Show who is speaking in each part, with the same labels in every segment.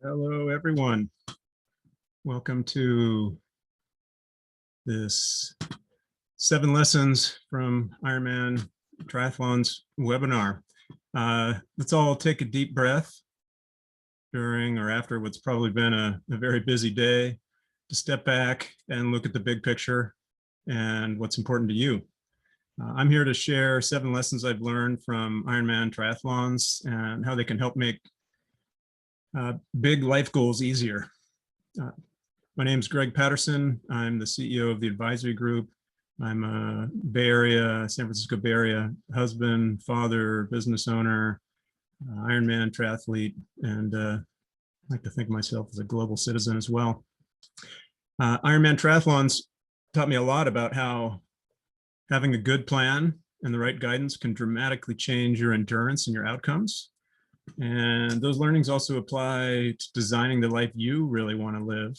Speaker 1: Hello, everyone. Welcome to this 7 lessons from Ironman Triathlons webinar. Let's all take a deep breath during or after what's probably been a very busy day to step back and look at the big picture and what's important to you. I'm here to share 7 lessons I've learned from Ironman Triathlons and how they can help make big life goals easier. My name is Greg Patterson. I'm the CEO of the advisory group. I'm a Bay Area, San Francisco Bay Area husband, father, business owner, Ironman triathlete, and I like to think of myself as a global citizen as well. Ironman Triathlons taught me a lot about how having a good plan and the right guidance can dramatically change your endurance and your outcomes. And those learnings also apply to designing the life you really want to live.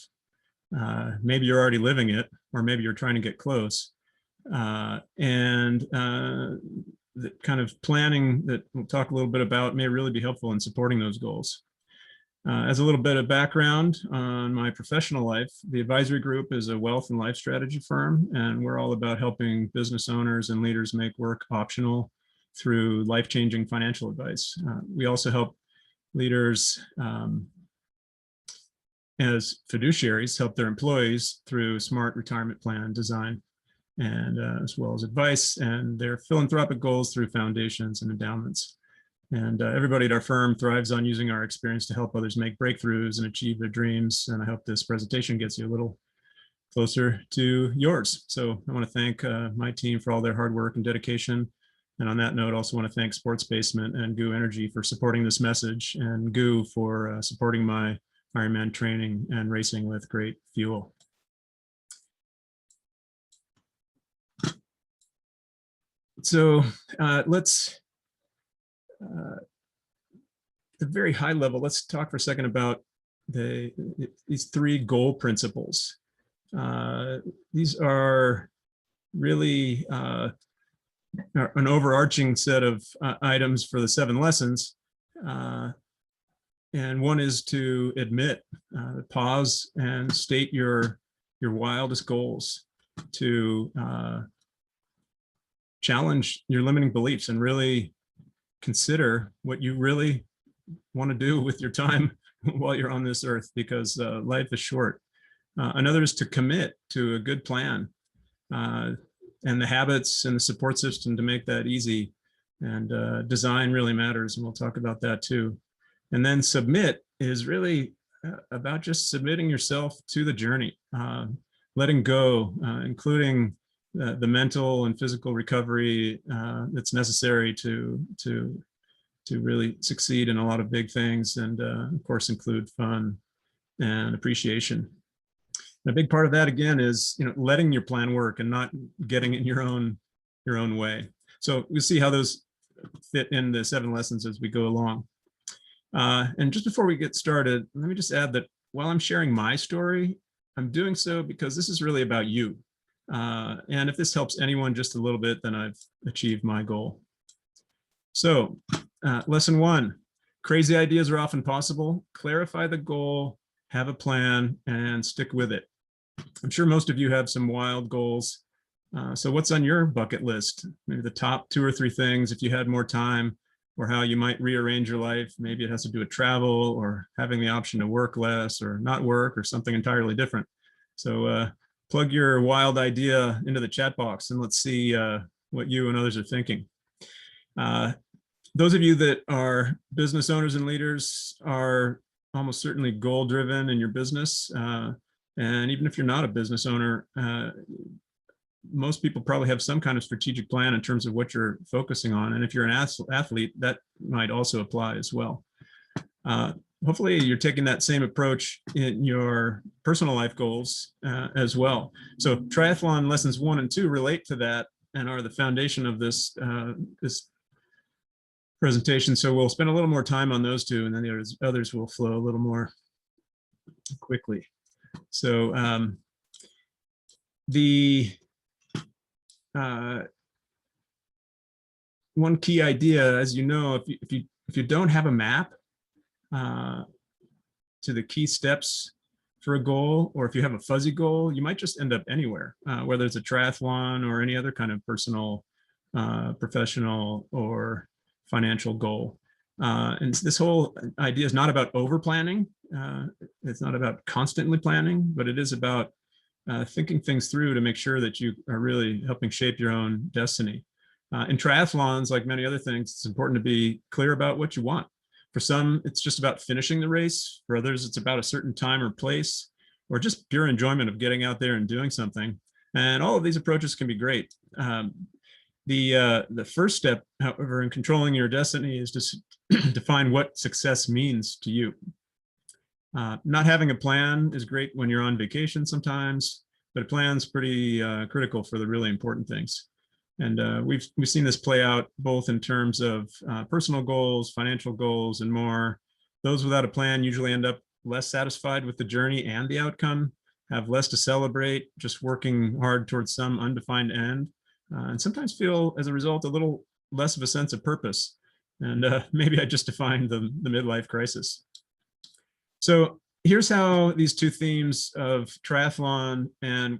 Speaker 1: Maybe you're already living it, or maybe you're trying to get close. The kind of planning that we'll talk a little bit about may really be helpful in supporting those goals. As a little bit of background on my professional life, the advisory group is a wealth and life strategy firm, and we're all about helping business owners and leaders make work optional through life-changing financial advice. We also help leaders as fiduciaries help their employees through smart retirement plan design, and as well as advice and their philanthropic goals through foundations and endowments. And everybody at our firm thrives on using our experience to help others make breakthroughs and achieve their dreams. And I hope this presentation gets you a little closer to yours. So I want to thank my team for all their hard work and dedication. And on that note, I also want to thank Sports Basement and GOO Energy for supporting this message, and GOO for supporting my Ironman training and racing with great fuel. So let's, at a very high level, let's talk for a second about these 3 goal principles. These are really an overarching set of items for the 7 lessons. And one is to admit, pause and state your wildest goals, to challenge your limiting beliefs and really consider what you really want to do with your time while you're on this earth, because life is short. Another is to commit to a good plan and the habits and the support system to make that easy. And design really matters, and we'll talk about that too. And then submit is really about just submitting yourself to the journey, letting go, including the mental and physical recovery that's necessary to really succeed in a lot of big things, and of course include fun and appreciation. And a big part of that, again, is letting your plan work and not getting in your own way. So we'll see how those fit in the 7 lessons as we go along. And just before we get started, let me just add that while I'm sharing my story, I'm doing so because this is really about you. And if this helps anyone just a little bit, then I've achieved my goal. So lesson 1, crazy ideas are often possible. Clarify the goal, have a plan, and stick with it. I'm sure most of you have some wild goals. So what's on your bucket list? Maybe the top 2 or 3 things if you had more time, or how you might rearrange your life. Maybe it has to do with travel, or having the option to work less or not work, or something entirely different. So plug your wild idea into the chat box and let's see what you and others are thinking. Those of you that are business owners and leaders are almost certainly goal driven in your business. And even if you're not a business owner, most people probably have some kind of strategic plan in terms of what you're focusing on. And if you're an athlete, that might also apply as well. Hopefully you're taking that same approach in your personal life goals as well. So triathlon lessons 1 and 2 relate to that and are the foundation of this presentation. So we'll spend a little more time on those 2, and then the others will flow a little more quickly. So one key idea, as you know, if you don't have a map, to the key steps for a goal, or if you have a fuzzy goal, you might just end up anywhere, whether it's a triathlon or any other kind of personal, professional, or financial goal. And this whole idea is not about over planning. It's not about constantly planning, but it is about thinking things through to make sure that you are really helping shape your own destiny. In triathlons, like many other things, it's important to be clear about what you want. For some, it's just about finishing the race. For others, it's about a certain time or place, or just pure enjoyment of getting out there and doing something. And all of these approaches can be great. The first step, however, in controlling your destiny is to define what success means to you. Not having a plan is great when you're on vacation sometimes, but a plan's pretty critical for the really important things. And we've seen this play out both in terms of personal goals, financial goals, and more. Those without a plan usually end up less satisfied with the journey and the outcome, have less to celebrate, just working hard towards some undefined end, and sometimes feel, as a result, a little less of a sense of purpose. And maybe I just defined the midlife crisis. So here's how these two themes of triathlon and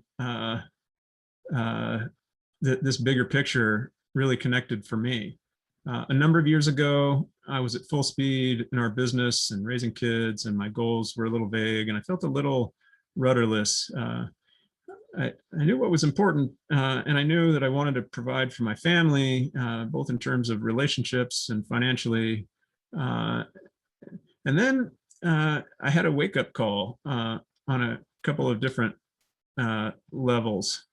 Speaker 1: this bigger picture really connected for me. A number of years ago, I was at full speed in our business and raising kids, and my goals were a little vague, and I felt a little rudderless. I knew what was important, and I knew that I wanted to provide for my family, both in terms of relationships and financially. And then I had a wake-up call on a couple of different levels.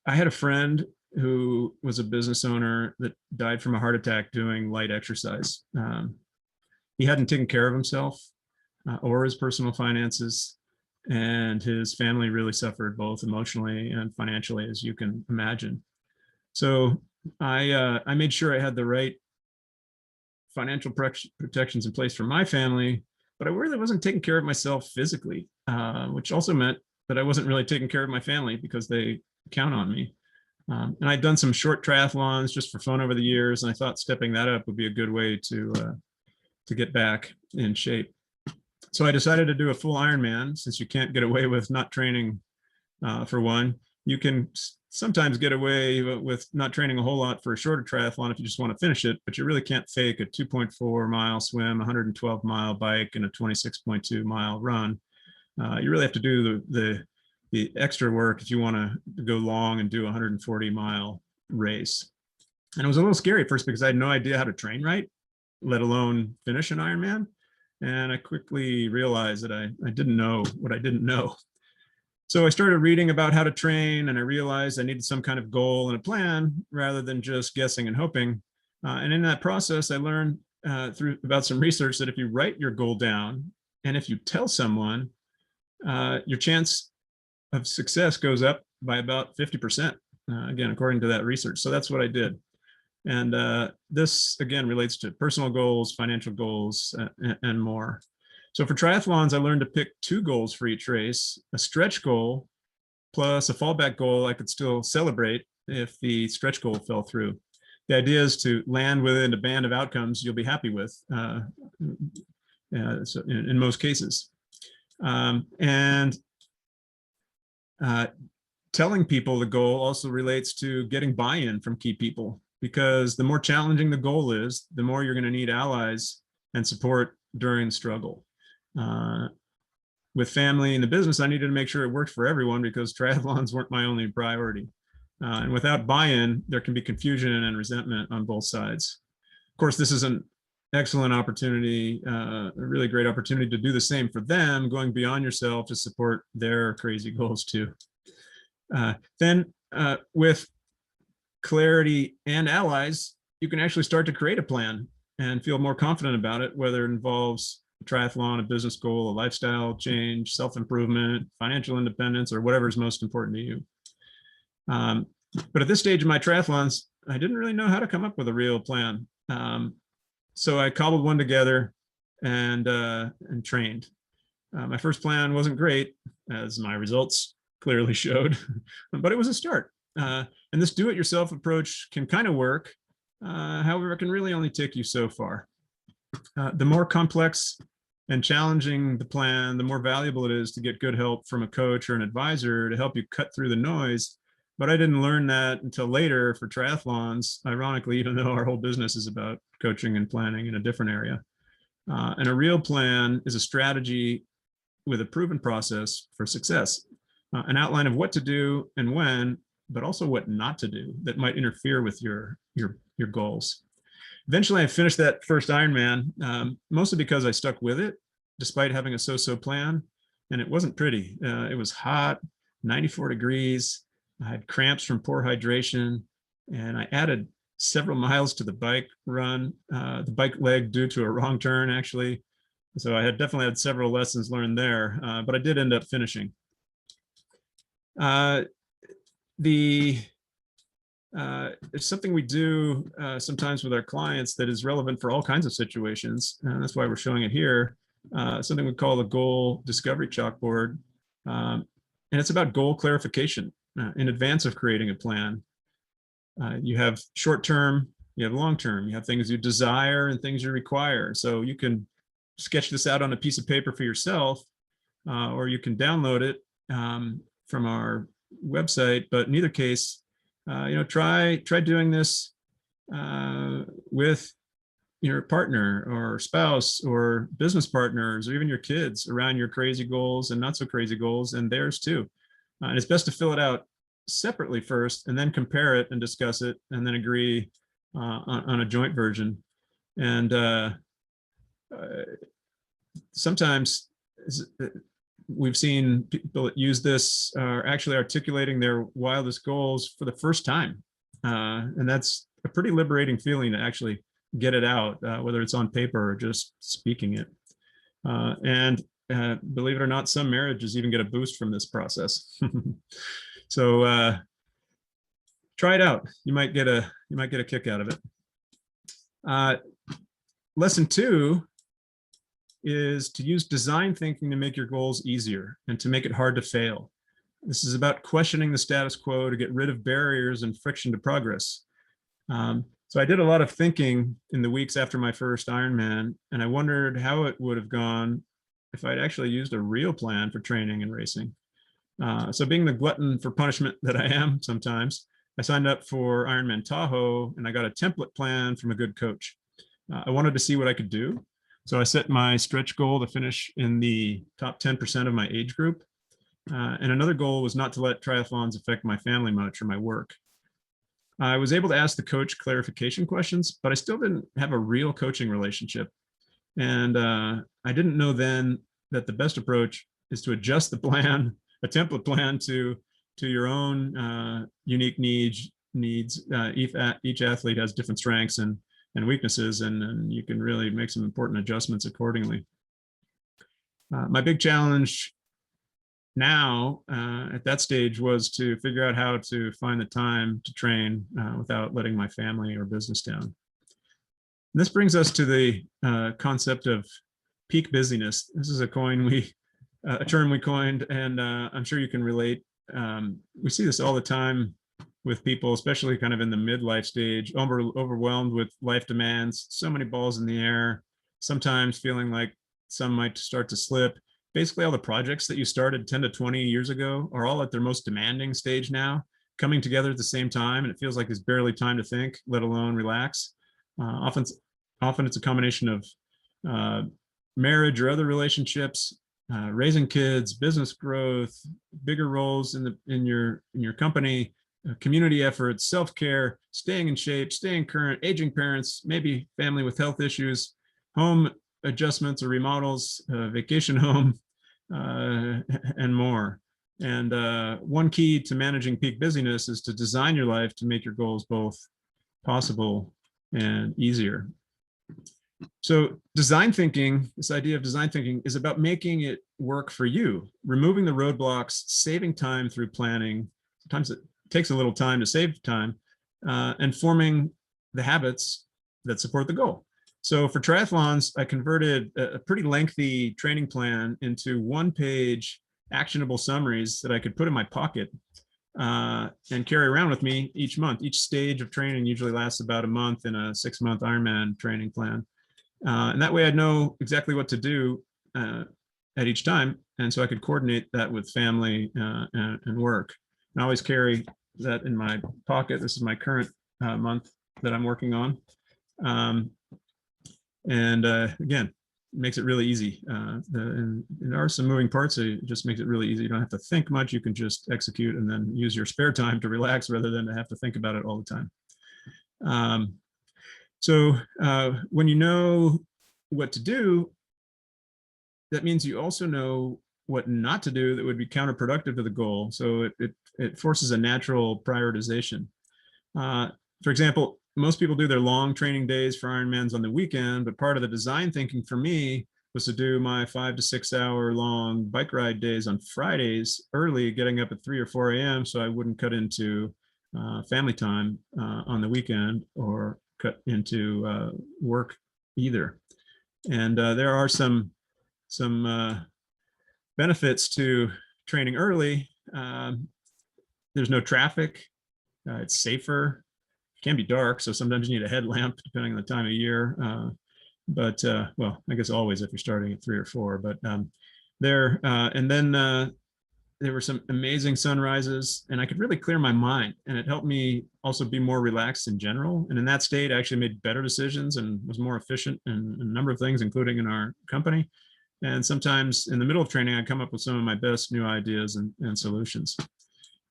Speaker 1: I had a friend who was a business owner that died from a heart attack doing light exercise. He hadn't taken care of himself or his personal finances, and his family really suffered both emotionally and financially, as you can imagine. So I made sure I had the right financial protections in place for my family, but I really wasn't taking care of myself physically, which also meant that I wasn't really taking care of my family because they count on me. And I'd done some short triathlons just for fun over the years, and I thought stepping that up would be a good way to get back in shape. So I decided to do a full Ironman, since you can't get away with not training for one. You can sometimes get away with not training a whole lot for a shorter triathlon if you just want to finish it, but you really can't fake a 2.4 mile swim, 112 mile bike, and a 26.2 mile run. You really have to do the extra work if you want to go long and do a 140 mile race. And it was a little scary at first because I had no idea how to train right, let alone finish an Ironman. And I quickly realized that I didn't know what I didn't know. So I started reading about how to train, and I realized I needed some kind of goal and a plan rather than just guessing and hoping. And in that process, I learned about some research that if you write your goal down, and if you tell someone, your chance of success goes up by about 50%, again, according to that research. So that's what I did. And this, again, relates to personal goals, financial goals, and more. So for triathlons, I learned to pick two goals for each race: a stretch goal plus a fallback goal I could still celebrate if the stretch goal fell through. The idea is to land within a band of outcomes you'll be happy with, so in most cases. Telling people the goal also relates to getting buy-in from key people, because the more challenging the goal is, the more you're going to need allies and support during the struggle. With family and the business, I needed to make sure it worked for everyone, because triathlons weren't my only priority. And without buy-in, there can be confusion and resentment on both sides. Of course, this is an excellent opportunity, a really great opportunity to do the same for them, going beyond yourself to support their crazy goals too. Then with clarity and allies, you can actually start to create a plan and feel more confident about it, whether it involves a triathlon, a business goal, a lifestyle change, self-improvement, financial independence, or whatever is most important to you. But at this stage of my triathlons, I didn't really know how to come up with a real plan. So I cobbled one together and trained. My first plan wasn't great, as my results clearly showed, but it was a start. And this do-it-yourself approach can kind of work, However, it can really only take you so far. The more complex and challenging the plan, the more valuable it is to get good help from a coach or an advisor to help you cut through the noise. But I didn't learn that until later for triathlons, ironically, even though our whole business is about coaching and planning in a different area. And a real plan is a strategy with a proven process for success, an outline of what to do and when, but also what not to do that might interfere with your goals. Eventually, I finished that first Ironman, mostly because I stuck with it, despite having a so-so plan. And it wasn't pretty. It was hot, 94 degrees. I had cramps from poor hydration, and I added several miles to the bike run, the bike leg due to a wrong turn, actually. So I had definitely had several lessons learned there, but I did end up finishing. It's something we do sometimes with our clients that is relevant for all kinds of situations. And that's why we're showing it here. Something we call the goal discovery chalkboard. And it's about goal clarification in advance of creating a plan. You have short term, you have long term, you have things you desire and things you require. So you can sketch this out on a piece of paper for yourself, or you can download it from our website. But in either case, try doing this with your partner or spouse or business partners or even your kids around your crazy goals and not so crazy goals and theirs too. And it's best to fill it out separately first and then compare it and discuss it and then agree on a joint version. And sometimes we've seen people that use this are actually articulating their wildest goals for the first time. And that's a pretty liberating feeling to actually get it out, whether it's on paper or just speaking it. And believe it or not, some marriages even get a boost from this process. So try it out. You might get a kick out of it. Lesson 2 is to use design thinking to make your goals easier and to make it hard to fail. This is about questioning the status quo to get rid of barriers and friction to progress. So I did a lot of thinking in the weeks after my first Ironman, and I wondered how it would have gone if I'd actually used a real plan for training and racing. So being the glutton for punishment that I am sometimes, I signed up for Ironman Tahoe and I got a template plan from a good coach. I wanted to see what I could do. So I set my stretch goal to finish in the top 10% of my age group. And another goal was not to let triathlons affect my family much or my work. I was able to ask the coach clarification questions, but I still didn't have a real coaching relationship. And I didn't know then that the best approach is to adjust the plan, a template plan to your own unique needs. Each athlete has different strengths and weaknesses, and you can really make some important adjustments accordingly. My big challenge now at that stage was to figure out how to find the time to train without letting my family or business down. And this brings us to the concept of peak busyness. This is a term we coined, and I'm sure you can relate. We see this all the time with people, especially kind of in the midlife stage, overwhelmed with life demands, so many balls in the air, sometimes feeling like some might start to slip. Basically, all the projects that you started 10 to 20 years ago are all at their most demanding stage now, coming together at the same time, and it feels like there's barely time to think, let alone relax. Often it's a combination of marriage or other relationships, raising kids, business growth, bigger roles in your company, community efforts, self-care, staying in shape, staying current, aging parents, maybe family with health issues, home adjustments or remodels, vacation home, and more. And one key to managing peak busyness is to design your life to make your goals both possible and easier. So design thinking, this idea of design thinking is about making it work for you, removing the roadblocks, saving time through planning. Sometimes it takes a little time to save time, and forming the habits that support the goal. So for triathlons, I converted a pretty lengthy training plan into one-page actionable summaries that I could put in my pocket and carry around with me each month. Each stage of training usually lasts about a month in a 6-month Ironman training plan. And that way I'd know exactly what to do at each time. And so I could coordinate that with family and work. And I always carry that in my pocket. This is my current month that I'm working on. Again, makes it really easy. And there are some moving parts, so it just makes it really easy. You don't have to think much. You can just execute and then use your spare time to relax rather than to have to think about it all the time. So when you know what to do, that means you also know what not to do that would be counterproductive to the goal. So it forces a natural prioritization. For example, most people do their long training days for Ironmans on the weekend, but part of the design thinking for me was to do my 5 to 6 hour long bike ride days on Fridays early, getting up at 3 or 4 a.m. so I wouldn't cut into family time on the weekend or cut into work either. And there are some benefits to training early. There's no traffic. It's safer. It can be dark, so sometimes you need a headlamp depending on the time of year. Well, I guess always if you're starting at 3 or 4. But there were some amazing sunrises, and I could really clear my mind, and it helped me also be more relaxed in general. And in that state, I actually made better decisions and was more efficient in a number of things, including in our company. And sometimes in the middle of training, I'd come up with some of my best new ideas and solutions.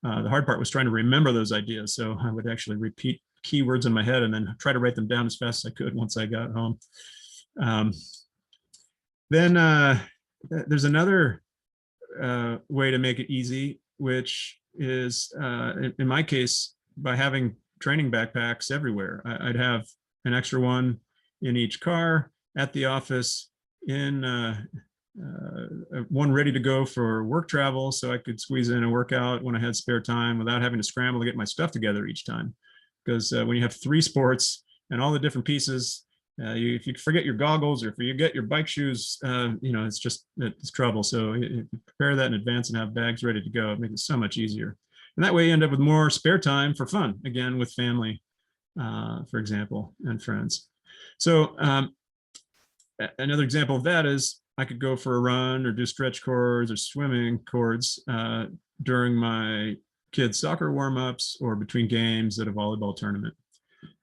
Speaker 1: The hard part was trying to remember those ideas. So I would actually repeat keywords in my head and then try to write them down as fast as I could once I got home. Then there's another way to make it easy, which is, in my case, by having training backpacks everywhere. I'd have an extra one in each car, at the office, in one ready to go for work travel, so I could squeeze in a workout when I had spare time without having to scramble to get my stuff together each time. Because when you have 3 sports and all the different pieces, if you forget your goggles or if you get your bike shoes, it's trouble. So you prepare that in advance and have bags ready to go. It makes it so much easier. And that way you end up with more spare time for fun, again, with family, for example, and friends. So another example of that is I could go for a run or do stretch cords or swimming cords during my kids' soccer warm-ups or between games at a volleyball tournament.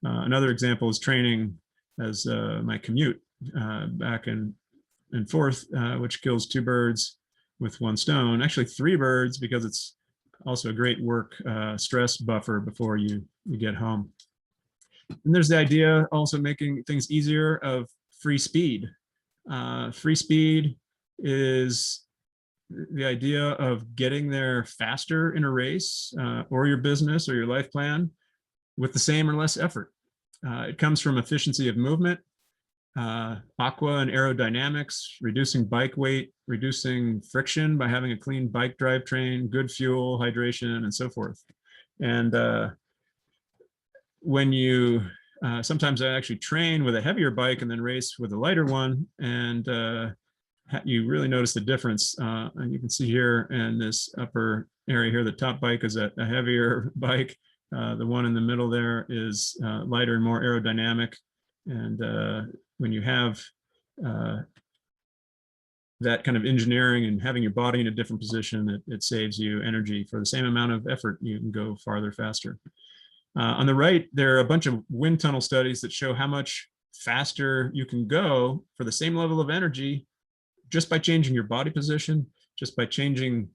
Speaker 1: Another example is training as my commute back and forth, which kills 2 birds with 1 stone. Actually 3 birds, because it's also a great work stress buffer before you get home. And there's the idea also making things easier of free speed. Free speed is the idea of getting there faster in a race or your business or your life plan with the same or less effort. It comes from efficiency of movement, aqua and aerodynamics, reducing bike weight, reducing friction by having a clean bike drivetrain, good fuel, hydration, and so forth. And when you sometimes I actually train with a heavier bike and then race with a lighter one, and you really notice the difference. And you can see here in this upper area here, the top bike is a heavier bike. The one in the middle there is lighter and more aerodynamic. And when you have that kind of engineering and having your body in a different position, it saves you energy. For the same amount of effort, you can go farther faster. On the right, there are a bunch of wind tunnel studies that show how much faster you can go for the same level of energy just by changing your body position, just by changing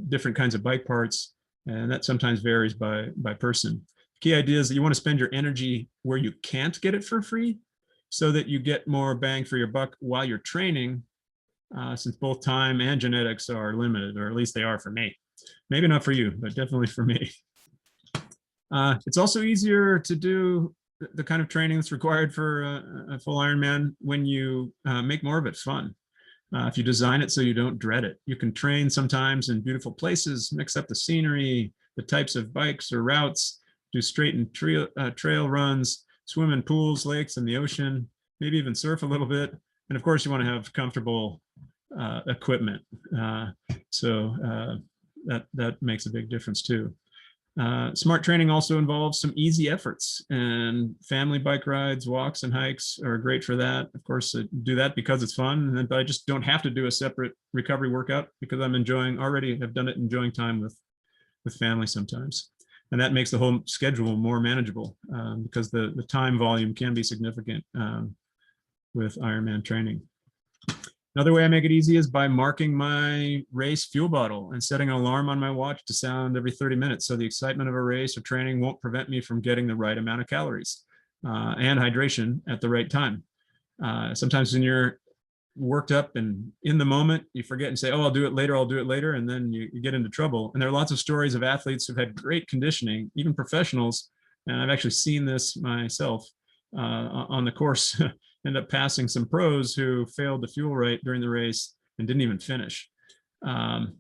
Speaker 1: different kinds of bike parts. And that sometimes varies by person. The key idea is that you want to spend your energy where you can't get it for free so that you get more bang for your buck while you're training, since both time and genetics are limited, or at least they are for me. Maybe not for you, but definitely for me. It's also easier to do the kind of training that's required for a full Ironman when you make more of it fun. If you design it so you don't dread it. You can train sometimes in beautiful places, mix up the scenery, the types of bikes or routes, do straightened trail runs, swim in pools, lakes, and the ocean, maybe even surf a little bit. And of course, you want to have comfortable equipment. So that makes a big difference too. Smart training also involves some easy efforts, and family bike rides, walks, and hikes are great for that. Of course, I do that because it's fun, but I just don't have to do a separate recovery workout because I'm already have done it enjoying time with family sometimes. And that makes the whole schedule more manageable because the time volume can be significant with Ironman training. Another way I make it easy is by marking my race fuel bottle and setting an alarm on my watch to sound every 30 minutes. So the excitement of a race or training won't prevent me from getting the right amount of calories and hydration at the right time. Sometimes when you're worked up and in the moment, you forget and say, oh, I'll do it later. And then you get into trouble. And there are lots of stories of athletes who've had great conditioning, even professionals. And I've actually seen this myself on the course. End up passing some pros who failed to fuel right during the race and didn't even finish. And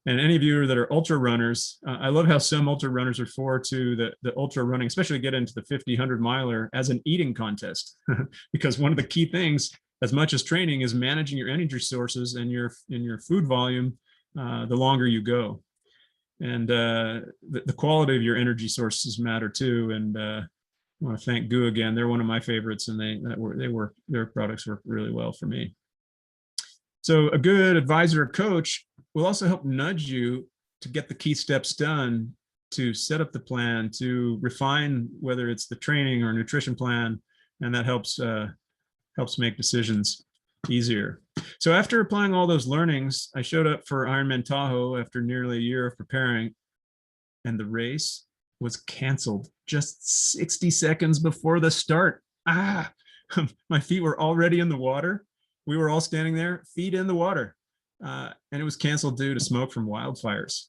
Speaker 1: any of you that are ultra runners, I love how some ultra runners refer to the ultra running, especially get into the 50, 100 miler as an eating contest, because one of the key things, as much as training, is managing your energy sources and your food volume the longer you go. And the quality of your energy sources matter too. And I want to thank GU again. They're one of my favorites, and their products work really well for me. So a good advisor or coach will also help nudge you to get the key steps done, to set up the plan, to refine whether it's the training or nutrition plan, and that helps make decisions easier. So after applying all those learnings, I showed up for Ironman Tahoe after nearly a year of preparing, and the race was canceled just 60 seconds before the start. My feet were already in the water. We were all standing there, feet in the water. And it was canceled due to smoke from wildfires.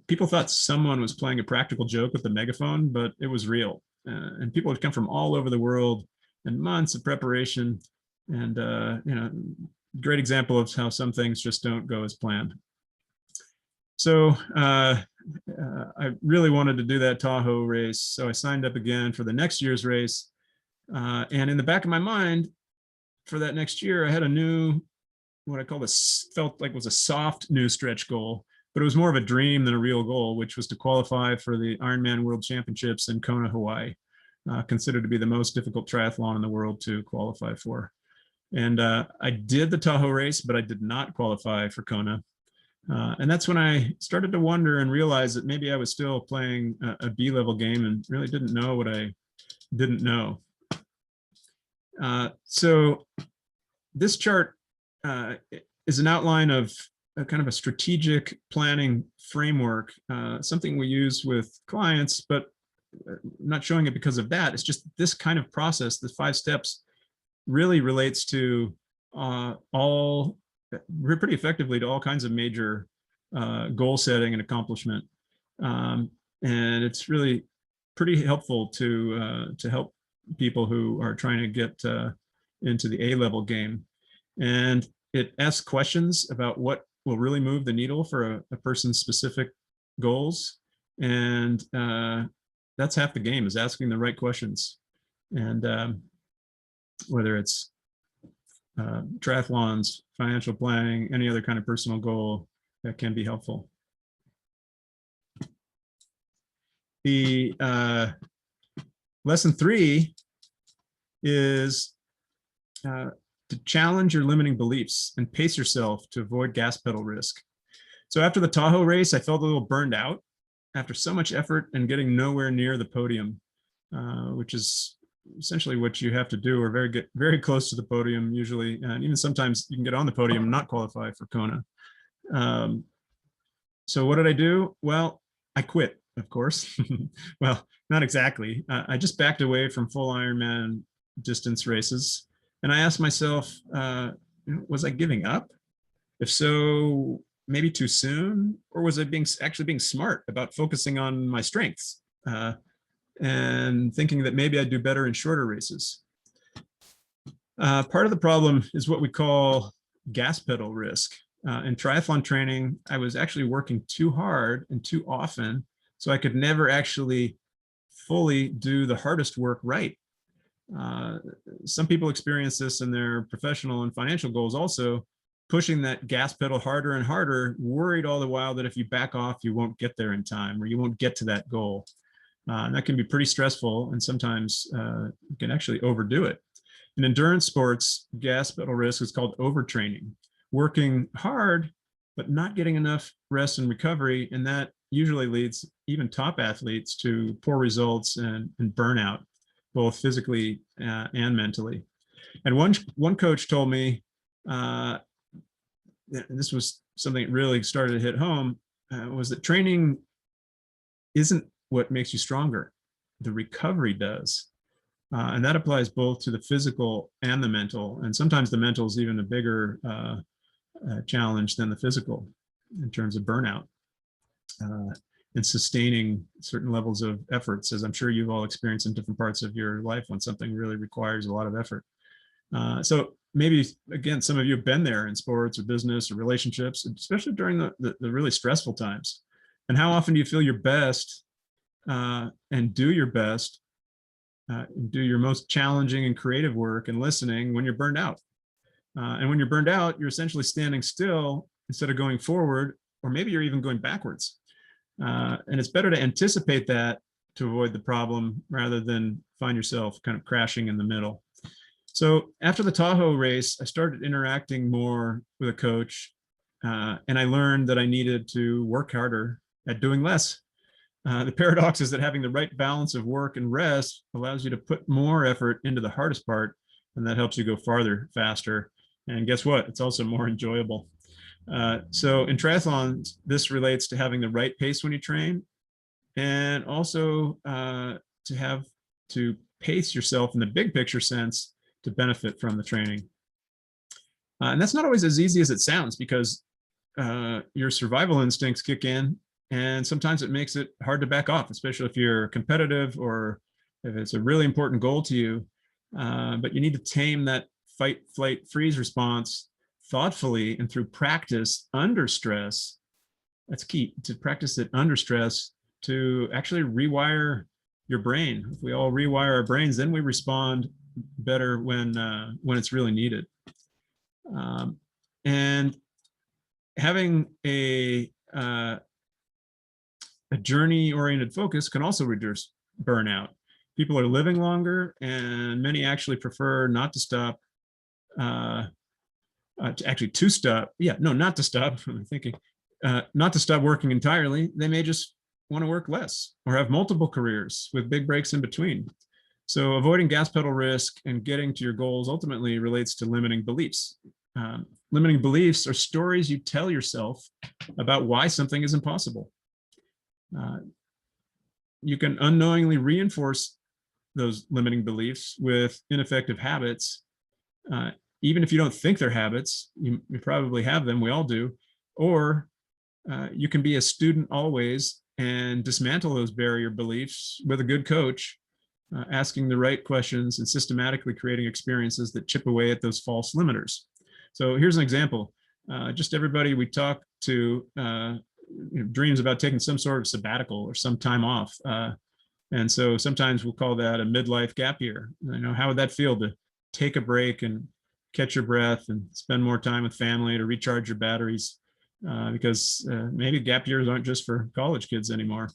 Speaker 1: People thought someone was playing a practical joke with the megaphone, but it was real. And people had come from all over the world and months of preparation. And, great example of how some things just don't go as planned. So I really wanted to do that Tahoe race. So I signed up again for the next year's race. And in the back of my mind for that next year, I had a new, what I call felt like was a soft new stretch goal, but it was more of a dream than a real goal, which was to qualify for the Ironman World Championships in Kona, Hawaii, considered to be the most difficult triathlon in the world to qualify for. And I did the Tahoe race, but I did not qualify for Kona. And that's when I started to wonder and realize that maybe I was still playing a B-level game and really didn't know what I didn't know. So this chart is an outline of a kind of a strategic planning framework, something we use with clients, but not showing it because of that. It's just this kind of process, the 5 steps, really relates to pretty effectively to all kinds of major goal setting and accomplishment. And it's really pretty helpful to help people who are trying to get into the A-level game. And it asks questions about what will really move the needle for a person's specific goals. And that's half the game, is asking the right questions. And whether it's triathlons, financial planning, any other kind of personal goal, that can be helpful. The lesson 3 is to challenge your limiting beliefs and pace yourself to avoid gas pedal risk. So after the Tahoe race, I felt a little burned out after so much effort and getting nowhere near the podium, which is essentially what you have to do, or very close to the podium usually. And even sometimes you can get on the podium and not qualify for Kona. So what did I do? Well, I quit, of course. Well, not exactly. I just backed away from full Ironman distance races. And I asked myself, was I giving up? If so, maybe too soon? Or was I actually being smart about focusing on my strengths and thinking that maybe I'd do better in shorter races? Part of the problem is what we call gas pedal risk. In triathlon training, I was actually working too hard and too often, so I could never actually fully do the hardest work right. Some people experience this in their professional and financial goals also, pushing that gas pedal harder and harder, worried all the while that if you back off, you won't get there in time or you won't get to that goal. And that can be pretty stressful, and sometimes you can actually overdo it. In endurance sports, gas pedal risk is called overtraining, working hard, but not getting enough rest and recovery. And that usually leads even top athletes to poor results and burnout, both physically and mentally. And one coach told me, this was something that really started to hit home, was that training isn't what makes you stronger. The recovery does. And that applies both to the physical and the mental. And sometimes the mental is even a bigger challenge than the physical in terms of burnout and sustaining certain levels of efforts, as I'm sure you've all experienced in different parts of your life when something really requires a lot of effort. So maybe, again, some of you have been there in sports or business or relationships, especially during the really stressful times. And how often do you feel your best and do your best, do your most challenging and creative work and listening when you're burned out? And when you're burned out, you're essentially standing still instead of going forward, or maybe you're even going backwards. And it's better to anticipate that to avoid the problem rather than find yourself kind of crashing in the middle. So after the Tahoe race, I started interacting more with a coach, and I learned that I needed to work harder at doing less. The paradox is that having the right balance of work and rest allows you to put more effort into the hardest part, and that helps you go farther, faster. And guess what? It's also more enjoyable. So in triathlons, this relates to having the right pace when you train, and also to pace yourself in the big picture sense to benefit from the training. And that's not always as easy as it sounds, because your survival instincts kick in, and sometimes it makes it hard to back off, especially if you're competitive or if it's a really important goal to you. But you need to tame that fight, flight, freeze response thoughtfully and through practice under stress. That's key, to practice it under stress to actually rewire your brain. If we all rewire our brains, then we respond better when it's really needed. And having a journey-oriented focus can also reduce burnout. People are living longer, and many actually prefer not to stop. Not to stop. I'm thinking, not to stop working entirely. They may just want to work less or have multiple careers with big breaks in between. So avoiding gas pedal risk and getting to your goals ultimately relates to limiting beliefs. Limiting beliefs are stories you tell yourself about why something is impossible. You can unknowingly reinforce those limiting beliefs with ineffective habits. Even if you don't think they're habits, you probably have them, we all do. Or you can be a student always and dismantle those barrier beliefs with a good coach, asking the right questions and systematically creating experiences that chip away at those false limiters. So here's an example. Just everybody we talk to dreams about taking some sort of sabbatical or some time off. And so sometimes we'll call that a midlife gap year. How would that feel to take a break and catch your breath and spend more time with family to recharge your batteries? Because maybe gap years aren't just for college kids anymore.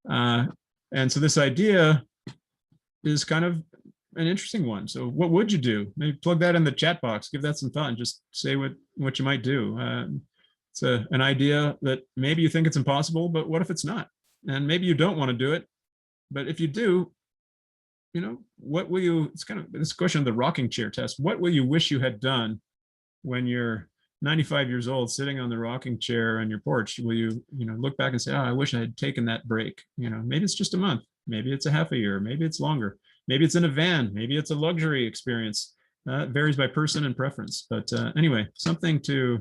Speaker 1: And so this idea is kind of an interesting one. So what would you do? Maybe plug that in the chat box, give that some thought, and just say what you might do. It's an idea that maybe you think it's impossible, but what if it's not? And maybe you don't want to do it, but if you do, what will you, it's kind of this question of the rocking chair test. What will you wish you had done when you're 95 years old, sitting on the rocking chair on your porch? Will you, look back and say, oh, I wish I had taken that break. Maybe it's just a month, maybe it's a half a year, maybe it's longer, maybe it's in a van, maybe it's a luxury experience. It varies by person and preference. But anyway, something to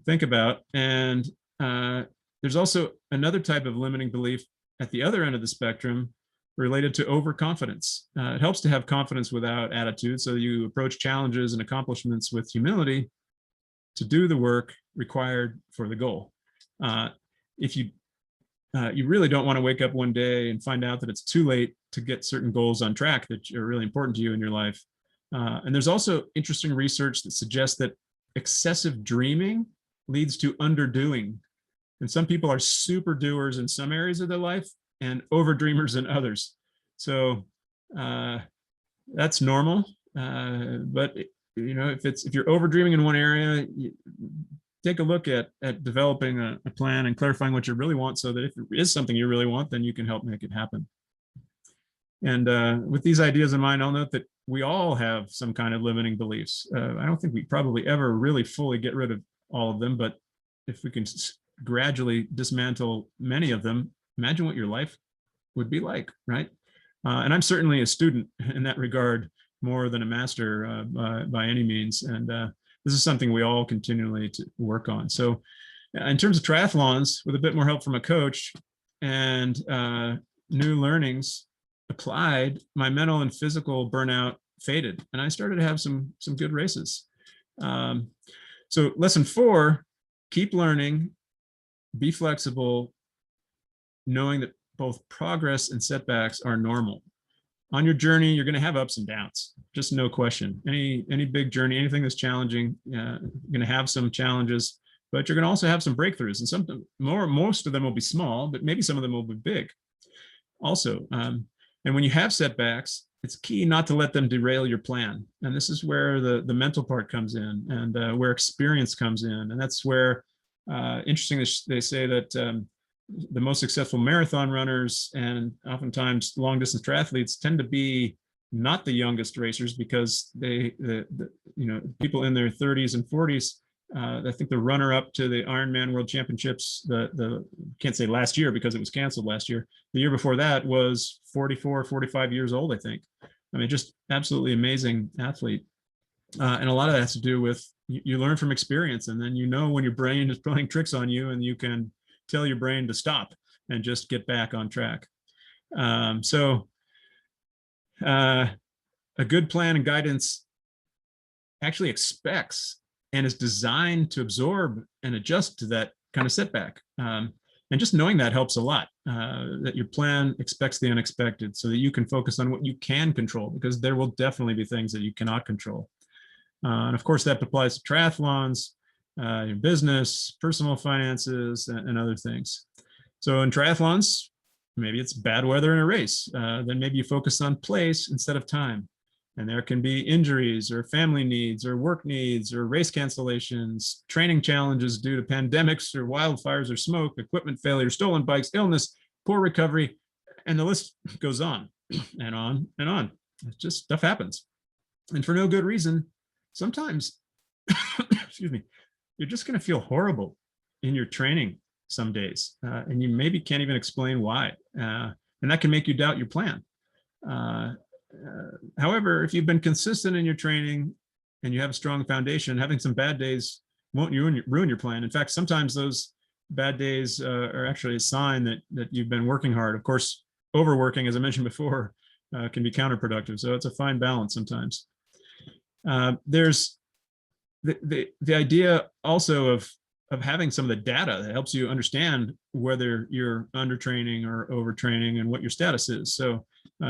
Speaker 1: think about. And there's also another type of limiting belief at the other end of the spectrum related to overconfidence. It helps to have confidence without attitude, so you approach challenges and accomplishments with humility to do the work required for the goal. If you really don't want to wake up one day and find out that it's too late to get certain goals on track that are really important to you in your life, And there's also interesting research that suggests that excessive dreaming leads to underdoing. And some people are super doers in some areas of their life and over dreamers in others. So that's normal. But if you're over dreaming in one area, take a look at developing a plan and clarifying what you really want, so that if it is something you really want, then you can help make it happen. And with these ideas in mind, I'll note that we all have some kind of limiting beliefs. I don't think we probably ever really fully get rid of all of them, but if we can gradually dismantle many of them, imagine what your life would be like, right? And I'm certainly a student in that regard, more than a master by any means. And this is something we all continually to work on. So in terms of triathlons, with a bit more help from a coach and new learnings applied, my mental and physical burnout faded, and I started to have some good races. So lesson 4, keep learning, be flexible, knowing that both progress and setbacks are normal. On your journey, you're going to have ups and downs, just no question. Any big journey, anything that's challenging, you're going to have some challenges, but you're going to also have some breakthroughs, and most of them will be small, but maybe some of them will be big also. And when you have setbacks, it's key not to let them derail your plan. And this is where the mental part comes in, and where experience comes in. And that's where, interestingly, they say that the most successful marathon runners and oftentimes long distance triathletes tend to be not the youngest racers, because people in their 30s and 40s, I think the runner up to the Ironman World Championships, can't say last year because it was canceled last year. The year before that was 44, 45 years old, I think. I mean, just absolutely amazing athlete. And a lot of that has to do with you learn from experience, and then when your brain is playing tricks on you, and you can tell your brain to stop and just get back on track. So a good plan and guidance actually expects and is designed to absorb and adjust to that kind of setback. And just knowing that helps a lot, that your plan expects the unexpected, so that you can focus on what you can control, because there will definitely be things that you cannot control. And of course, that applies to triathlons, your business, personal finances, and other things. So in triathlons, maybe it's bad weather in a race. Then maybe you focus on place instead of time. And there can be injuries or family needs or work needs or race cancellations, training challenges due to pandemics or wildfires or smoke, equipment failure, stolen bikes, illness, poor recovery, and the list goes on and on and on. It's just stuff happens. And for no good reason, sometimes, excuse me, you're just going to feel horrible in your training some days, and you maybe can't even explain why. And that can make you doubt your plan. However, if you've been consistent in your training and you have a strong foundation, having some bad days won't ruin your plan. In fact, sometimes those bad days are actually a sign that you've been working hard. Of course, overworking, as I mentioned before, can be counterproductive. So it's a fine balance sometimes. There's the idea also of having some of the data that helps you understand whether you're undertraining or overtraining and what your status is. So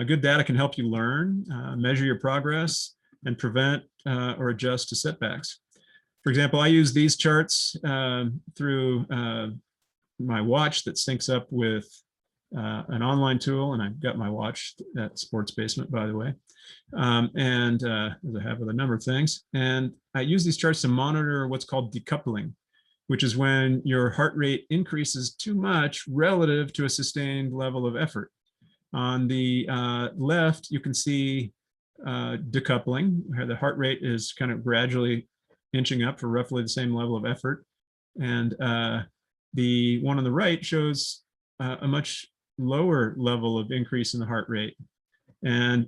Speaker 1: good data can help you learn, measure your progress, and prevent or adjust to setbacks. For example, I use these charts through my watch that syncs up with an online tool, and I've got my watch at Sports Basement, by the way, and as I have with a number of things. And I use these charts to monitor what's called decoupling, which is when your heart rate increases too much relative to a sustained level of effort. On the left, you can see decoupling, where the heart rate is kind of gradually inching up for roughly the same level of effort. And the one on the right shows a much lower level of increase in the heart rate. And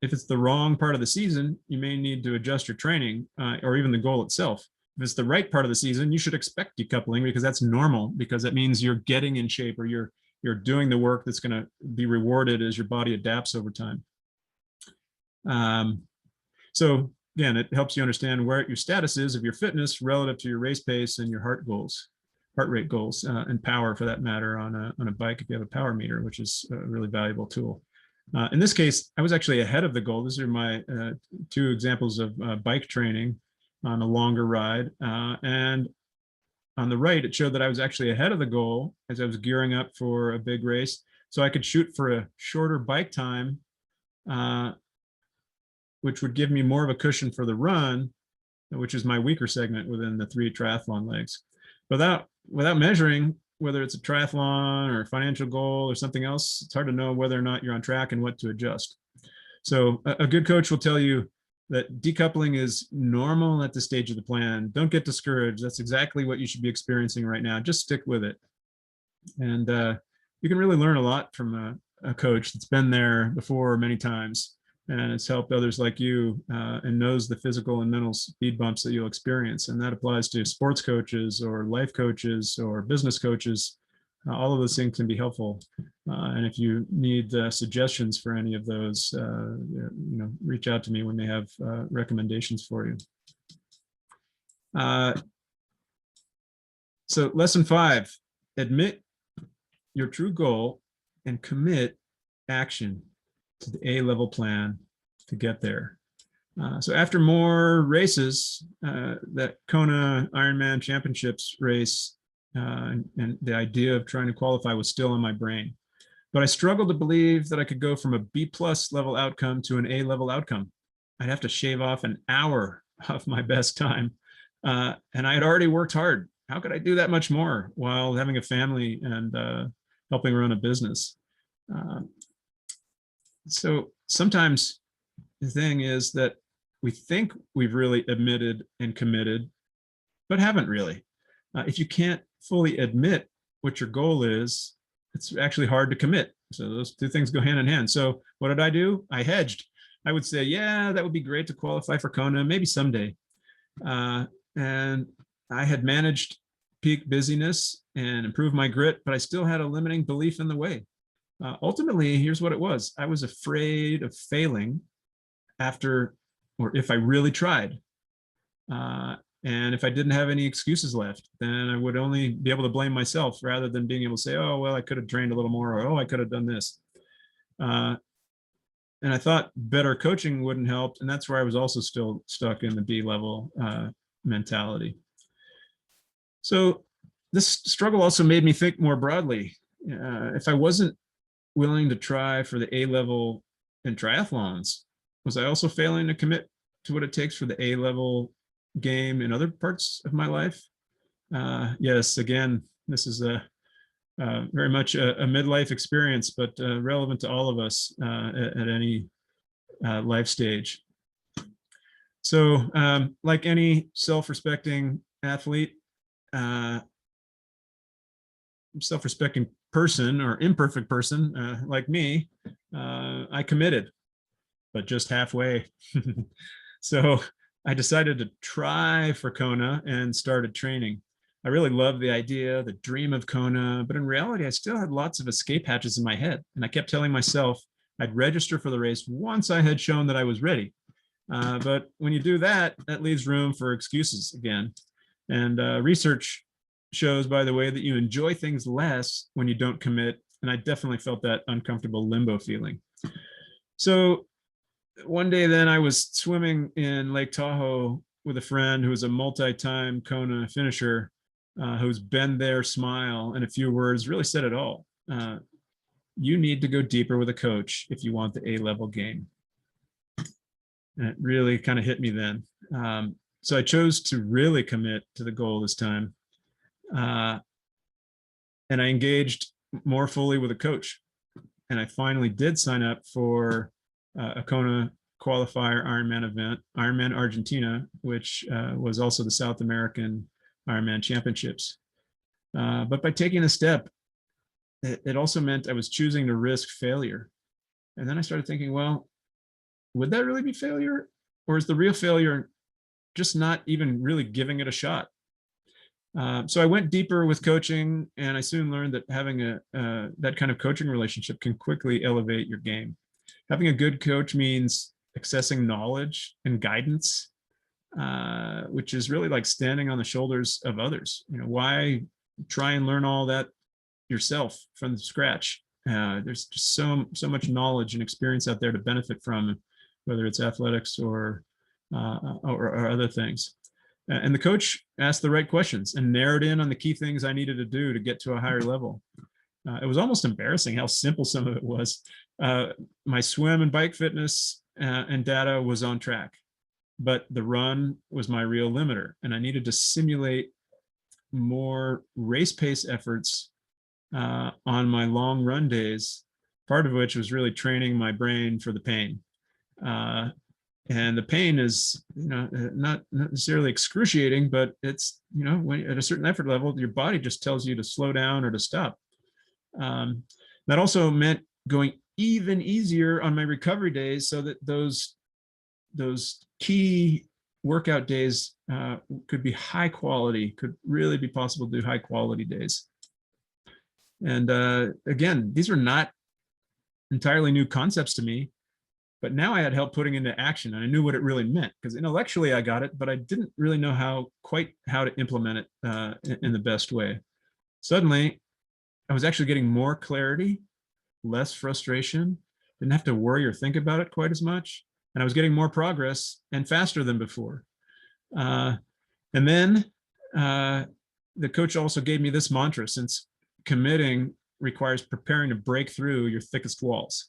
Speaker 1: if it's the wrong part of the season, you may need to adjust your training or even the goal itself. If it's the right part of the season, you should expect decoupling, because that's normal, because that means you're getting in shape, or you're doing the work that's going to be rewarded as your body adapts over time. So again, it helps you understand where your status is of your fitness relative to your race pace and your heart rate goals, and power for that matter on a bike if you have a power meter, which is a really valuable tool. In this case, I was actually ahead of the goal. These are my two examples of bike training on a longer ride. And on the right, it showed that I was actually ahead of the goal as I was gearing up for a big race. So I could shoot for a shorter bike time, which would give me more of a cushion for the run, which is my weaker segment within the 3 triathlon legs. Without measuring whether it's a triathlon or a financial goal or something else, it's hard to know whether or not you're on track and what to adjust. So a good coach will tell you that decoupling is normal at this stage of the plan. Don't get discouraged. That's exactly what you should be experiencing right now. Just stick with it. And you can really learn a lot from a coach that's been there before many times, and it's helped others like you, and knows the physical and mental speed bumps that you'll experience. And that applies to sports coaches or life coaches or business coaches. All of those things can be helpful. And if you need suggestions for any of those, reach out to me. We may have recommendations for you. So lesson 5, admit your true goal and commit action to the A-level plan to get there. So after more races, that Kona Ironman Championships race, and the idea of trying to qualify was still in my brain. But I struggled to believe that I could go from a B+ level outcome to an A level outcome. I'd have to shave off an hour of my best time. And I had already worked hard. How could I do that much more while having a family and helping run a business? So sometimes the thing is that we think we've really admitted and committed, but haven't really. If you can't fully admit what your goal is, it's actually hard to commit. So those two things go hand in hand. So what did I do? I hedged. I would say, yeah, that would be great to qualify for Kona, maybe someday. And I had managed peak busyness and improved my grit, but I still had a limiting belief in the way. Ultimately, here's what it was. I was afraid of failing after, or if I really tried. And if I didn't have any excuses left, then I would only be able to blame myself rather than being able to say, oh, well, I could have trained a little more, or, oh, I could have done this. And I thought better coaching wouldn't help. And that's where I was also still stuck in the B level mentality. So this struggle also made me think more broadly. If I wasn't willing to try for the A level in triathlons, was I also failing to commit to what it takes for the A level game in other parts of my life? Yes, again, this is very much a midlife experience, but relevant to all of us at any life stage. So like any self-respecting athlete, self-respecting person or imperfect person like me, I committed, but just halfway. So I decided to try for Kona and started training. I really loved the idea, the dream of Kona, but in reality, I still had lots of escape hatches in my head. And I kept telling myself I'd register for the race once I had shown that I was ready. But when you do that, that leaves room for excuses again. And research shows, by the way, that you enjoy things less when you don't commit. And I definitely felt that uncomfortable limbo feeling. So one day then I was swimming in Lake Tahoe with a friend who was a multi-time Kona finisher, whose been there smile and a few words really said it all. You need to go deeper with a coach if you want the A-level game. And it really kind of hit me then. So I chose to really commit to the goal this time. And I engaged more fully with a coach. And I finally did sign up for a Kona qualifier Ironman event, Ironman Argentina, which was also the South American Ironman Championships. But by taking a step, it also meant I was choosing to risk failure. And then I started thinking, well, would that really be failure? Or is the real failure just not even really giving it a shot? So I went deeper with coaching, and I soon learned that having that kind of coaching relationship can quickly elevate your game. Having a good coach means accessing knowledge and guidance, which is really like standing on the shoulders of others. Why try and learn all that yourself from scratch There's just so much knowledge and experience out there to benefit from, whether it's athletics or other things. And the coach asked the right questions and narrowed in on the key things I needed to do to get to a higher level. It was almost embarrassing how simple some of it was. My swim and bike fitness and data was on track, but the run was my real limiter, and I needed to simulate more race pace efforts on my long run days, part of which was really training my brain for the pain. And the pain is, not necessarily excruciating, but it's, when at a certain effort level, your body just tells you to slow down or to stop. That also meant going even easier on my recovery days, so that those key workout days could be high quality, could really be possible to do high quality days. And again, these were not entirely new concepts to me, but now I had help putting into action, and I knew what it really meant, because intellectually I got it, but I didn't really know quite how to implement it in the best way. Suddenly, I was actually getting more clarity, less frustration, didn't have to worry or think about it quite as much, and I was getting more progress and faster than before. And then the coach also gave me this mantra, since committing requires preparing to break through your thickest walls.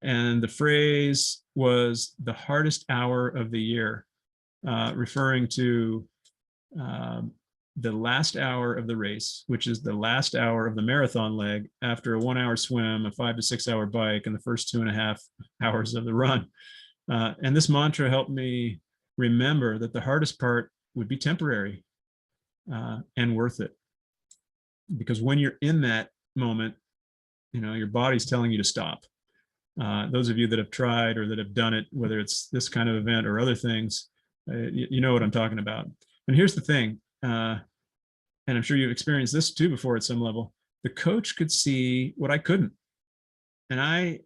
Speaker 1: And the phrase was the hardest hour of the year, referring to the last hour of the race, which is the last hour of the marathon leg after a 1 hour swim, a 5 to 6 hour bike, and the first 2.5 hours of the run. And this mantra helped me remember that the hardest part would be temporary and worth it. Because when you're in that moment, your body's telling you to stop. Those of you that have tried or that have done it, whether it's this kind of event or other things, you know what I'm talking about. And here's the thing, and I'm sure you've experienced this too before at some level. The coach could see what I couldn't. And I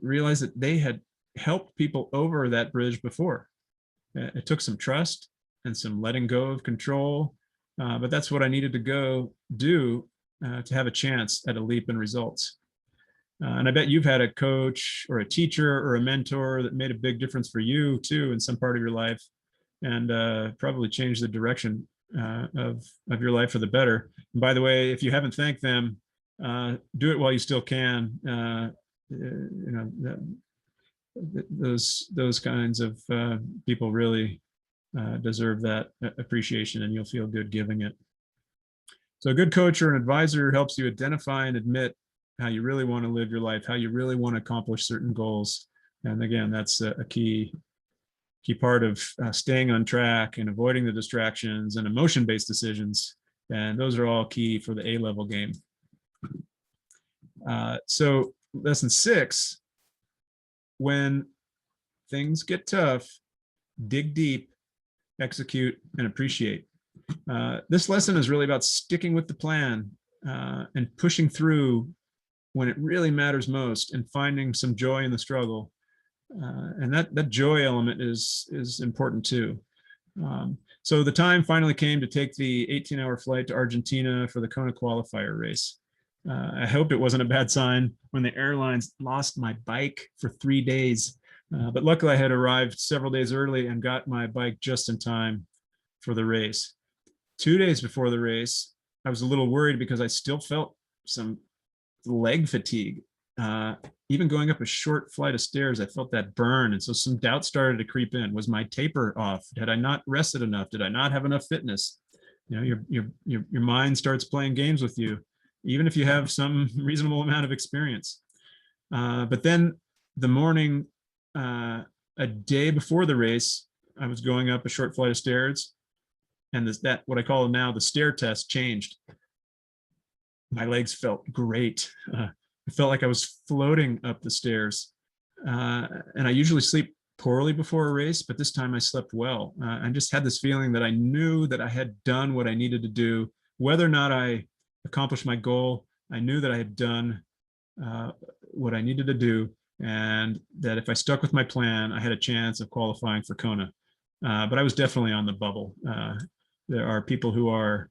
Speaker 1: realized that they had helped people over that bridge before. It took some trust and some letting go of control, but that's what I needed to go do to have a chance at a leap in results. And I bet you've had a coach or a teacher or a mentor that made a big difference for you too in some part of your life, and probably changed the direction of your life for the better. And by the way, if you haven't thanked them, do it while you still can. Those kinds of people really deserve that appreciation, and you'll feel good giving it. So a good coach or an advisor helps you identify and admit how you really want to live your life, how you really want to accomplish certain goals. And again, that's a key part of staying on track and avoiding the distractions and emotion-based decisions. And those are all key for the A-level game. So lesson 6, when things get tough, dig deep, execute, and appreciate. This lesson is really about sticking with the plan and pushing through when it really matters most, and finding some joy in the struggle. And that joy element is important too. So the time finally came to take the 18-hour flight to Argentina for the Kona qualifier race. I hoped it wasn't a bad sign when the airlines lost my bike for 3 days. But luckily I had arrived several days early and got my bike just in time for the race. 2 days before the race, I was a little worried because I still felt some leg fatigue. Even going up a short flight of stairs, I felt that burn. And so some doubt started to creep in. Was my taper off? Had I not rested enough? Did I not have enough fitness? Your mind starts playing games with you, even if you have some reasonable amount of experience. But then the morning, a day before the race, I was going up a short flight of stairs, and that what I call now the stair test changed. My legs felt great. I felt like I was floating up the stairs. And I usually sleep poorly before a race, but this time I slept well. I just had this feeling that I knew that I had done what I needed to do. Whether or not I accomplished my goal, I knew that I had done what I needed to do, and that if I stuck with my plan, I had a chance of qualifying for Kona. But I was definitely on the bubble. There are people who are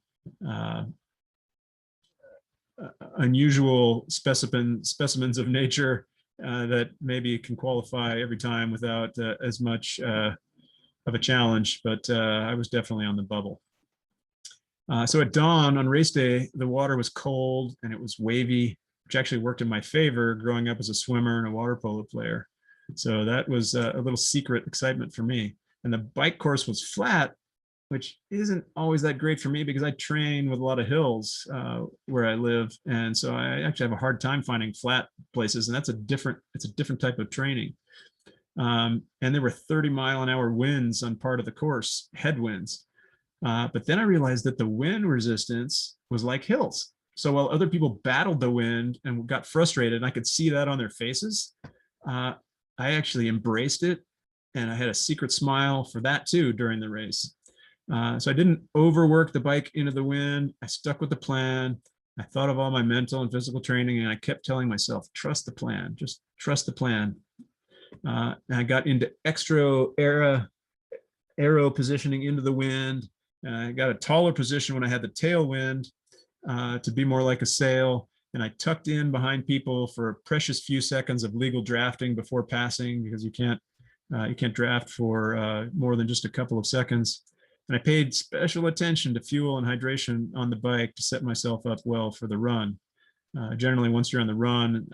Speaker 1: unusual specimens of nature that maybe can qualify every time without as much of a challenge, but I was definitely on the bubble. So at dawn on race day, the water was cold and it was wavy, which actually worked in my favor growing up as a swimmer and a water polo player. So that was a little secret excitement for me. And the bike course was flat, which isn't always that great for me because I train with a lot of hills where I live. And so I actually have a hard time finding flat places. And it's a different type of training. And there were 30-mile-an-hour winds on part of the course, headwinds. But then I realized that the wind resistance was like hills. So while other people battled the wind and got frustrated, and I could see that on their faces, I actually embraced it. And I had a secret smile for that too during the race. So I didn't overwork the bike into the wind. I stuck with the plan. I thought of all my mental and physical training, and I kept telling myself, trust the plan, just trust the plan. And I got into extra aero positioning into the wind. I got a taller position when I had the tailwind to be more like a sail. And I tucked in behind people for a precious few seconds of legal drafting before passing, because you can't draft for more than just a couple of seconds. And I paid special attention to fuel and hydration on the bike to set myself up well for the run. Generally, once you're on the run,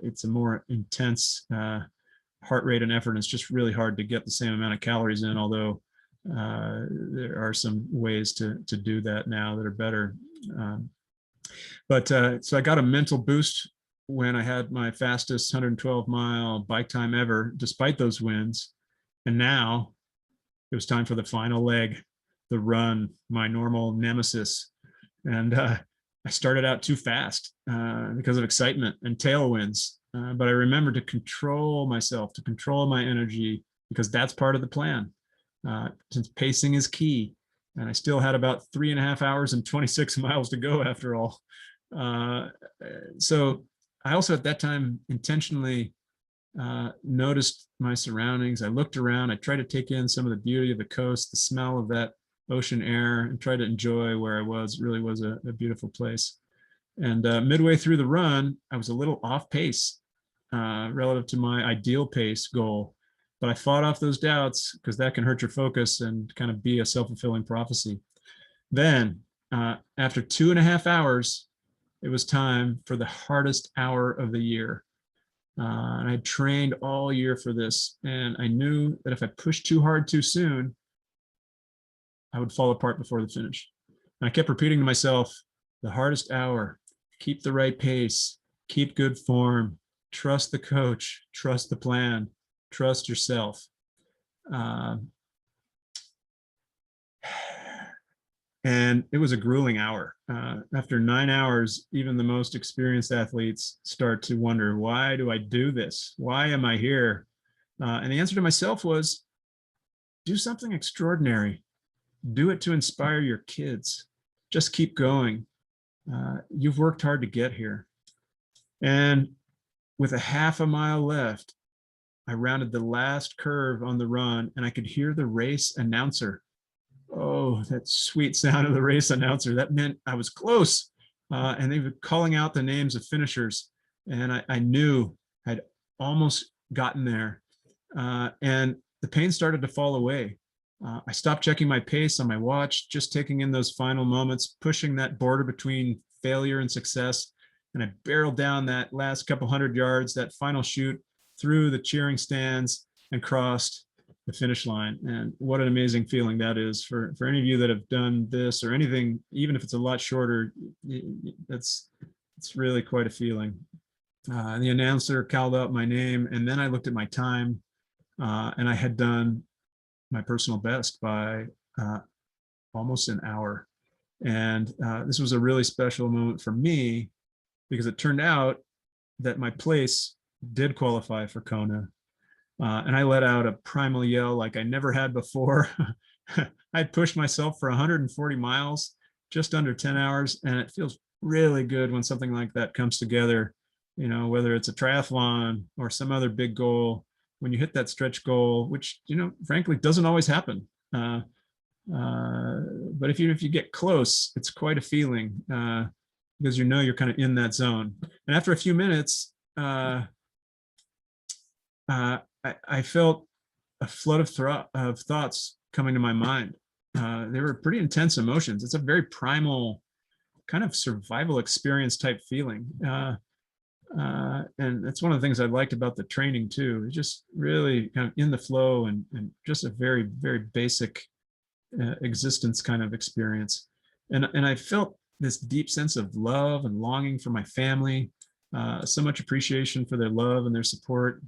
Speaker 1: it's a more intense heart rate and effort. And it's just really hard to get the same amount of calories in, although there are some ways to do that now that are better. So I got a mental boost when I had my fastest 112-mile bike time ever, despite those wins. And now it was time for the final leg, the run, my normal nemesis. And I started out too fast because of excitement and tailwinds. But I remembered to control myself, to control my energy, because that's part of the plan. Since pacing is key. And I still had about 3.5 hours and 26 miles to go after all. So I also at that time intentionally noticed my surroundings. I looked around, I tried to take in some of the beauty of the coast, the smell of that ocean air, and try to enjoy where I was. It really was a beautiful place. And midway through the run, I was a little off pace relative to my ideal pace goal. But I fought off those doubts, because that can hurt your focus and kind of be a self-fulfilling prophecy. Then, after 2.5 hours, it was time for the hardest hour of the year. And I trained all year for this. And I knew that if I pushed too hard too soon, I would fall apart before the finish. And I kept repeating to myself, the hardest hour, keep the right pace, keep good form, trust the coach, trust the plan, trust yourself. And it was a grueling hour. After 9 hours, even the most experienced athletes start to wonder, why do I do this? Why am I here? And the answer to myself was, do something extraordinary. Do it to inspire your kids. Just keep going. You've worked hard to get here. And with a half a mile left, I rounded the last curve on the run, and I could hear the race announcer. Oh, that sweet sound of the race announcer. That meant I was close. And they were calling out the names of finishers. And I knew I'd almost gotten there. And the pain started to fall away. I stopped checking my pace on my watch, just taking in those final moments, pushing that border between failure and success. And I barreled down that last couple 100 yards, that final chute, through the cheering stands and crossed the finish line. And what an amazing feeling that is for any of you that have done this or anything, even if it's a lot shorter. It's really quite a feeling. The announcer called out my name, and then I looked at my time, and I had done my personal best by almost an hour. And this was a really special moment for me, because it turned out that my place did qualify for Kona. And I let out a primal yell like I never had before. I'd pushed myself for 140 miles, just under 10 hours. And it feels really good when something like that comes together, you know, whether it's a triathlon or some other big goal. When you hit that stretch goal, which, you know, frankly, doesn't always happen. But if you get close, it's quite a feeling. because you know you're kind of in that zone. And after a few minutes, I felt a flood of thoughts coming to my mind. They were pretty intense emotions. It's a very primal kind of survival experience type feeling. And that's one of the things I liked about the training too. It's just really kind of in the flow and just a very, very basic existence kind of experience. And I felt this deep sense of love and longing for my family, so much appreciation for their love and their support,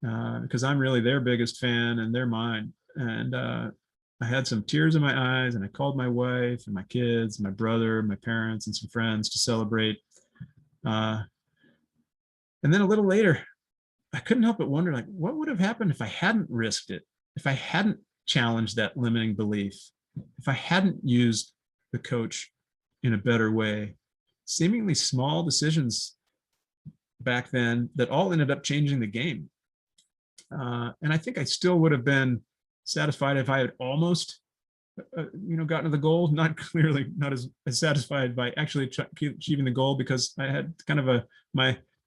Speaker 1: because I'm really their biggest fan and they're mine. And I had some tears in my eyes, and I called my wife and my kids, my brother, my parents, and some friends to celebrate. And then a little later, I couldn't help but wonder, like, what would have happened if I hadn't risked it? If I hadn't challenged that limiting belief? If I hadn't used the coach in a better way? Seemingly small decisions back then that all ended up changing the game. And I think I still would have been satisfied if I had almost, gotten to the goal. Not clearly, not as satisfied by actually achieving the goal, because I had kind of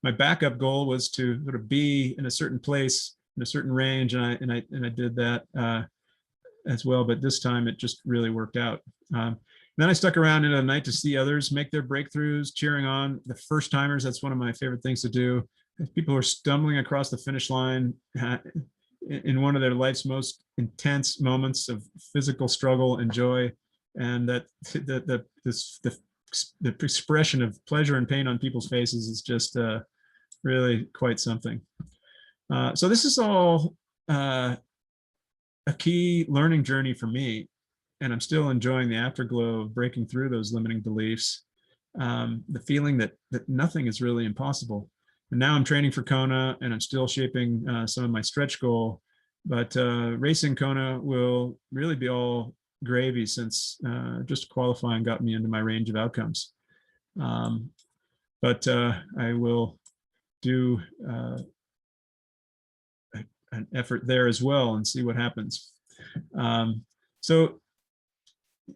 Speaker 1: my backup goal was to sort of be in a certain place in a certain range, and I did that as well. But this time it just really worked out. Then I stuck around into the night to see others make their breakthroughs, cheering on the first timers. That's one of my favorite things to do. People who are stumbling across the finish line in one of their life's most intense moments of physical struggle and joy, and that the expression of pleasure and pain on people's faces is just really quite something. So this is all a key learning journey for me, and I'm still enjoying the afterglow of breaking through those limiting beliefs, the feeling that nothing is really impossible. And now I'm training for Kona, and I'm still shaping some of my stretch goal, but racing Kona will really be all gravy, since just qualifying got me into my range of outcomes. But I will do an effort there as well and see what happens. So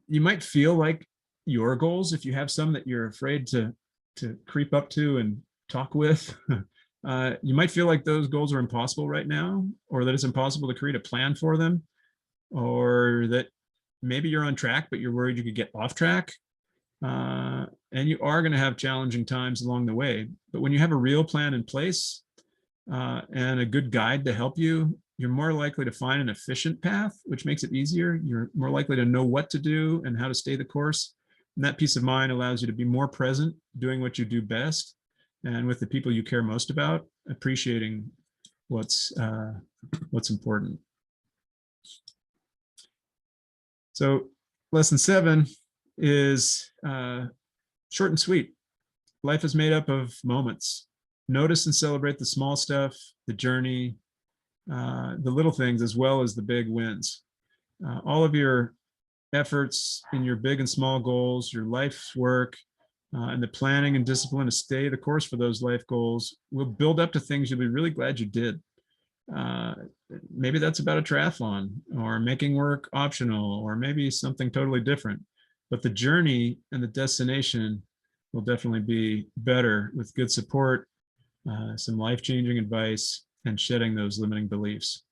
Speaker 1: you might feel like your goals, if you have some that you're afraid to creep up to and talk with, you might feel like those goals are impossible right now, or that it's impossible to create a plan for them, or that maybe you're on track, but you're worried you could get off track. And you are going to have challenging times along the way. But when you have a real plan in place and a good guide to help you, you're more likely to find an efficient path, which makes it easier. You're more likely to know what to do and how to stay the course. And that peace of mind allows you to be more present, doing what you do best, and with the people you care most about, appreciating what's important. So lesson 7 is short and sweet. Life is made up of moments. Notice and celebrate the small stuff, the journey, the little things, as well as the big wins. All of your efforts in your big and small goals, your life's work, and the planning and discipline to stay the course for those life goals will build up to things you'll be really glad you did. Maybe that's about a triathlon, or making work optional, or maybe something totally different. But the journey and the destination will definitely be better with good support, some life-changing advice, and shedding those limiting beliefs.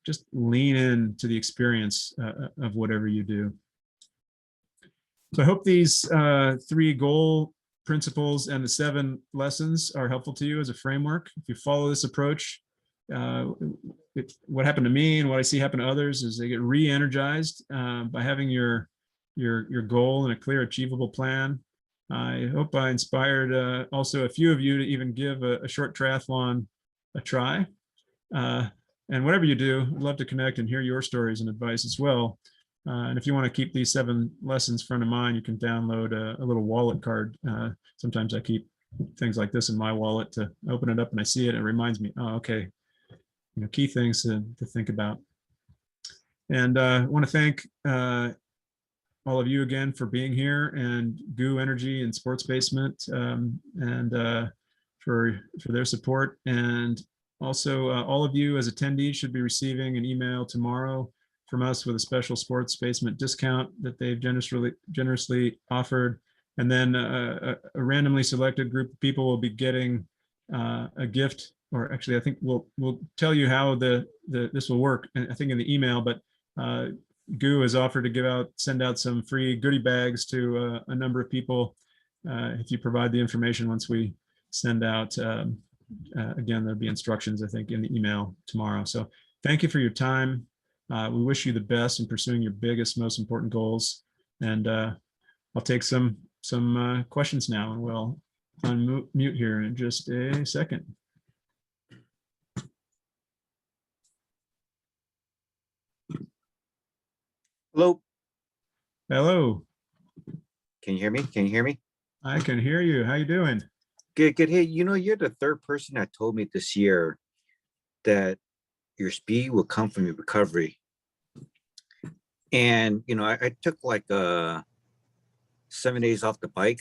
Speaker 1: Just lean into the experience of whatever you do. So I hope these 3 goal principles and the 7 lessons are helpful to you as a framework. If you follow this approach, what happened to me and what I see happen to others is they get re-energized by having your goal and a clear, achievable plan. I hope I inspired also a few of you to even give a short triathlon a try. And whatever you do, I'd love to connect and hear your stories and advice as well. And if you want to keep these 7 lessons front of mind, you can download a little wallet card. Sometimes I keep things like this in my wallet to open it up and I see it and it reminds me, oh, okay, key things to think about. And I want to thank all of you again for being here, and Goo Energy and Sports Basement, and for their support. And also all of you as attendees should be receiving an email tomorrow from us with a special Sports Basement discount that they've generously offered. And then a randomly selected group of people will be getting a gift, or actually, I think we'll tell you how this will work. And I think in the email, but GU has offered to send out some free goodie bags to a number of people if you provide the information once we send out. Again, there'll be instructions, I think, in the email tomorrow. So thank you for your time. We wish you the best in pursuing your biggest, most important goals. And I'll take some questions now, and we'll unmute here in just a second.
Speaker 2: Hello.
Speaker 1: Hello.
Speaker 2: Can you hear me? Can you hear me?
Speaker 1: I can hear you. How you doing?
Speaker 2: Good, good. Hey, you're the third person that told me this year that your speed will come from your recovery. And, I took like 7 days off the bike